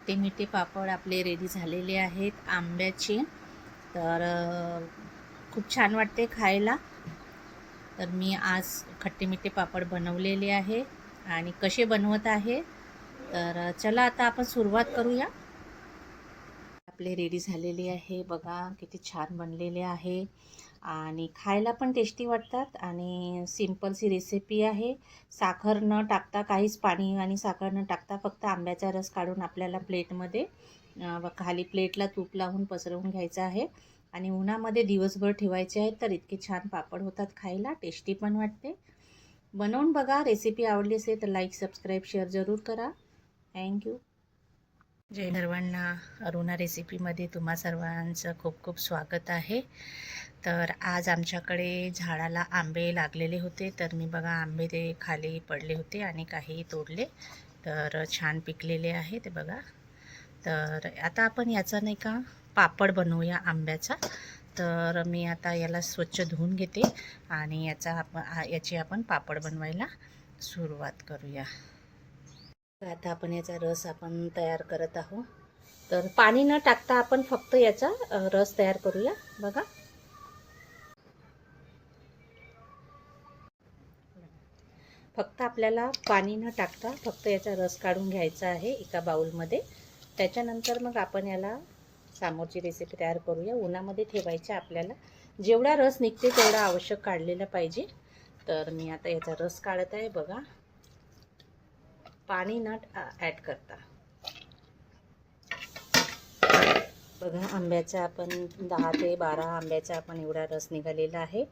ते मिठे पापड आपले रेडी झालेले आहेत आंब्याचे. तर खूप छान वाटते खायला. तर मी आज खट्टे मिठे पापड बनवलेले आहे आणि कसे बनवत आहे तर चला आता आपण सुरुवात करूया. आपले रेडी झालेले आहे बघा, किती छान बनलेले आहे आणि खायला पण टेस्टी वाटतात आणि सिंपलची रेसिपी आहे. साखर न टाकता, काहीच पाणी आणि साखर न टाकता फक्त आंब्याचा रस काढून आपल्याला प्लेटमध्ये खाली प्लेटला तूप लावून पसरवून घ्यायचं आहे आणि उन्हामध्ये दिवसभर ठेवायचे आहेत. तर इतके छान पापड होतात, खायला टेस्टी पण वाटते. बनवून बघा. रेसिपी आवडली असेल तर लाईक, सबस्क्राईब, शेअर जरूर करा. थँक्यू. जय सर्वांना. अरुणा रेसिपीमध्ये तुम्हा सर्वांचं खूप खूप स्वागत आहे. तर आज आमच्याकडे झाडाला आंबे लागलेले होते. तर मी बघा, आंबे ते खाली पडले होते आणि काही तोडले, तर छान पिकलेले आहे ते बघा. तर आता आपण याचा नाही का पापड बनवूया आंब्याचा. तर मी आता याला स्वच्छ धुवून घेते आणि याची आपण पापड बनवायला सुरुवात करूया. आता आपण याचा रस आपण तयार करत आहोत. तर पाणी न टाकता आपण फक्त याचा रस तयार करूया बघा. फक्त आपल्याला पाणी न टाकता फक्त याचा रस काढून घ्यायचा आहे एका बाउलमध्ये. त्याच्यानंतर मग आपण याला समोरची रेसिपी तयार करूया. उन्हामध्ये ठेवायचे आपल्याला. जेवढा रस निघते तेवढा आवश्यक काढलेला पाहिजे. तर मी आता याचा रस काढत आहे बघा, पाणी न ॲड करता. बघा, आंब्याचा आपण 10 ते 12 आंब्याचा आपण एवढा रस निघालेला आहे.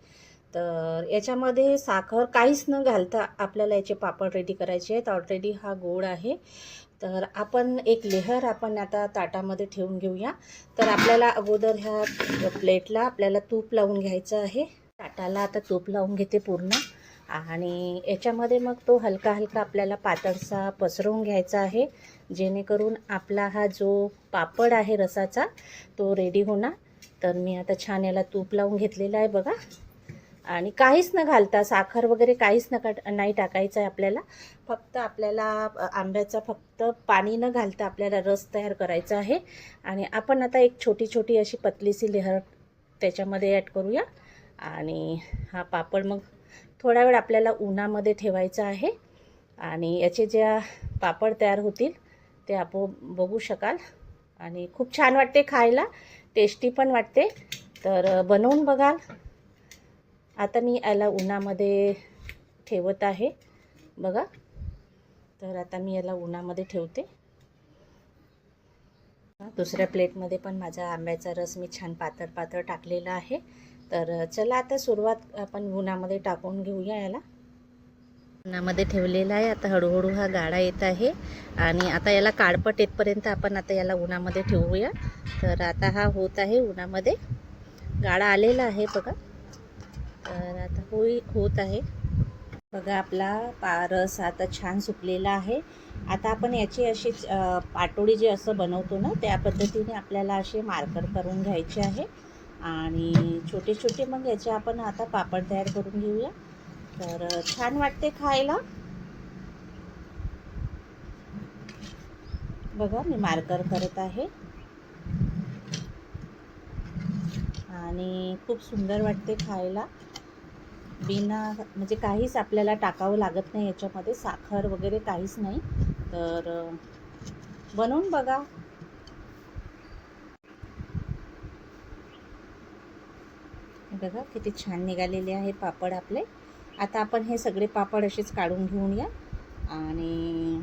तर याच्यामध्ये साखर काहीच न घालता आपल्याला याचे पापड रेडी करायचे आहेत. ऑलरेडी हा गोड आहे. तर आपण एक लेहर आपण आता ताटामध्ये ठेवून घेऊया. तर आपल्याला अगोदर ह्या प्लेटला आपल्याला तूप लावून घ्यायचं आहे. ताटाला आता तूप लावून घेते पूर्ण आणि याच्यामध्ये मग तो हलका हलका आपल्याला पातळसा पसरवून घ्यायचा आहे, जेणेकरून आपला हा जो पापड आहे रसाचा तो रेडी होणार. तर मी आता छान याला तूप लावून घेतलेलं आहे बघा. आणि काहीच न घालता, साखर वगैरे काहीच नाही टाकायचं आहे आपल्याला. फक्त आपल्याला आंब्याचा फक्त पाणी न घालता आपल्याला रस तयार करायचा आहे. आणि आपण आता एक छोटी छोटी अशी पतलीशी लेहर त्याच्यामध्ये ॲड करूया. आणि हा पापड मग थोडा वेळ आपल्याला उन्हामध्ये ठेवायचा आहे आणि याचे ज्या पापड तयार होतील ते आपण बघू शकाल. आणि खूप छान वाटते खायला, टेस्टी पण वाटते. तर बनवून बघाल. आता मी याला उन्हामध्ये ठेवत आहे बघा. तर आता मी याला उन्हामध्ये ठेवते. दुसऱ्या प्लेटमध्ये पण माझा आंब्याचा रस मी छान पातळ पातळ टाकलेला आहे. तर चला आता सुरुवात आपण उन्हामध्ये टाकून घेऊया याला. उन्हामध्ये ठेवलेला आहे. आता हळूहळू हा गाळा येत आहे आणि आता याला काळपट येतपर्यंत आपण आता याला उन्हामध्ये ठेवूया. तर आता हा होत आहे उन्हामध्ये, गाळा आलेला आहे बघा. तर आता होत आहे बघा. आपला रस आता छान सुकलेला आहे. आता आपण याची अशी पाटोळी जे असं बनवतो ना, त्या पद्धतीने आपल्याला असे मार्कर करून घ्यायचे आहे आणि छोटे छोटे मग याचे आपण आता पापड तयार करून घेऊया. तर छान वाटते खायला बघा. मी मार्कर करत आहे आणि खूप सुंदर वाटते खायला. बिना म्हणजे काहीच आपल्याला टाकावं लागत नाही याच्यामध्ये, साखर वगैरे काहीच नाही. तर बनवून बघा. बघा किती छान निघालेले आहे पापड आपले. आता आपण हे सगळे पापड असेच काढून घेऊया आणि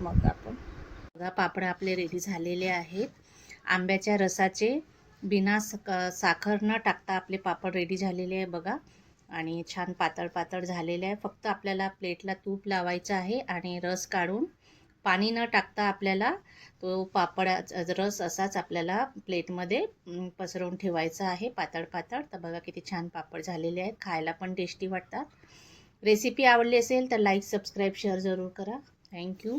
मग आपण बघा, पापड आपले रेडी झालेले आहेत. आंब्याच्या रसाचे बिना साखर न टाकता आपले पापड रेडी झालेले आहे बघा. आणि छान पातळ पातळ झालेले आहे. फक्त आपल्याला प्लेटला तूप लावायचं आहे आणि रस काढून पाणी न टाकता आपल्याला तो पापडाचा रस असाच आपल्याला प्लेटमध्ये पसरवून ठेवायचा आहे, पातळ पातळ. तर बघा किती छान पापड झालेले आहेत, खायला पण टेस्टी वाटतात. रेसिपी आवडली असेल तर लाईक, सबस्क्राईब, शेअर जरूर करा. थँक्यू.